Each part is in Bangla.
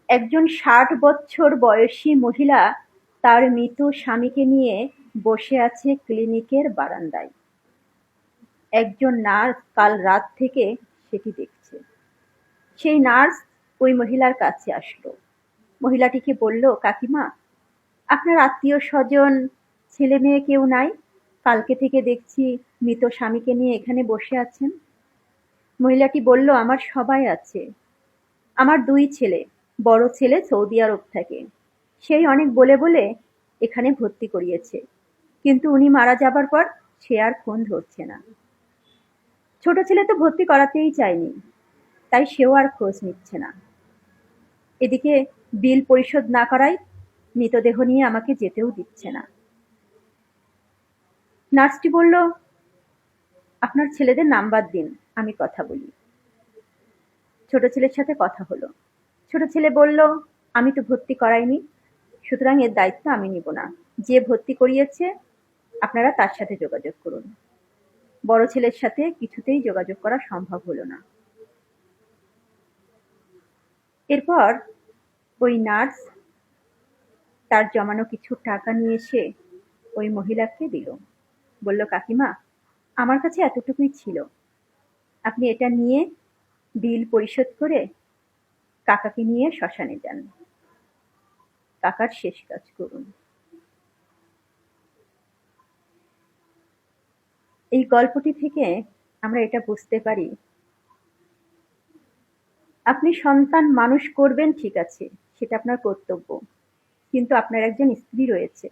একজন ৬০ বছর বয়সী মহিলা তার মৃত স্বামীকে নিয়ে বসে আছে ক্লিনিকের বারান্দায়। একজন নার্স কাল রাত থেকে সেটি দেখছে। সেই নার্স ওই মহিলার কাছে আসলো। মহিলাটিকে বলল, কাকিমা, আপনার আত্মীয় স্বজন ছেলে মেয়ে কেউ নাই? কালকে থেকে দেখছি মৃত স্বামীকে নিয়ে এখানে বসে আছেন। মহিলাটি বলল, আমার সবাই আছে। আমার ২ ছেলে। বড় ছেলে সৌদি আরব থাকে। সেই অনেক বলে বলে এখানে ভর্তি করিয়েছে, কিন্তু উনি মারা যাবার পর সে আর ফোন ধরছে না। ছোট ছেলে তো ভর্তি করাতেই চায়নি, তাই সেও আর খোঁজ নিচ্ছে না। এদিকে বিল পরিশোধ না করায় মৃতদেহ নিয়ে আমাকে যেতেও দিচ্ছে না। নার্সটি বলল, আপনার ছেলেদের নাম্বার দিন, আমি কথা বলি। ছোট ছেলের সাথে কথা হলো। ছোট ছেলে বলল, আমি তো ভর্তি করাইনি, সুতরাং এর দায়িত্ব আমি নিব না। যে ভর্তি করিয়েছে আপনারা তার সাথে যোগাযোগ করুন। বড় ছেলের সাথে কিছুতেই যোগাযোগ করা সম্ভব হলো না। এরপর ওই নার্স তার জমানো কিছু টাকা নিয়ে এসে ওই মহিলাকে দিল। বলল, কাকিমা, আমার কাছে এতটুকুই ছিল, আপনি এটা নিয়ে বিল পরিশোধ করে কাকাকে নিয়ে শ্মশানে যান, কাকার শেষ কাজ করুন। এই গল্পটি থেকে আমরা এটা বুঝতে পারি, আপনি সন্তান মানুষ করবেন, ঠিক আছে, সেটা আপনার কর্তব্য, কিন্তু আপনার একজন স্ত্রী রয়েছে,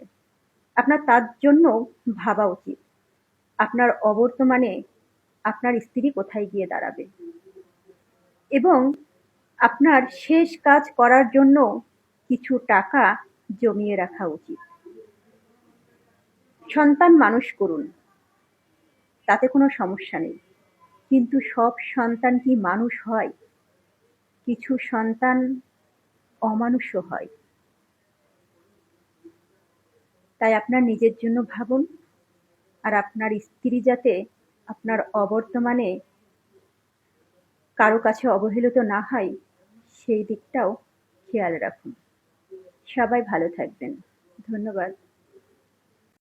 আপনার তার জন্য ভাবা উচিত আপনার অবর্তমানে আপনার স্ত্রী কোথায় গিয়ে দাঁড়াবে, এবং আপনার শেষ কাজ করার জন্য কিছু টাকা জমিয়ে রাখা উচিত। সন্তান মানুষ করুন, তাতে কোনো সমস্যা নেই, কিন্তু সব সন্তান কি মানুষ হয়? কিছু সন্তান অমানুষও হয়। তাই আপনার নিজের জন্য ভাবুন, আর আপনার স্ত্রী যাতে আপনার অবর্তমানে কারো কাছে অবহেলিত না হয়, সেই দিকটাও খেয়াল রাখুন। সবাই ভালো থাকবেন। ধন্যবাদ।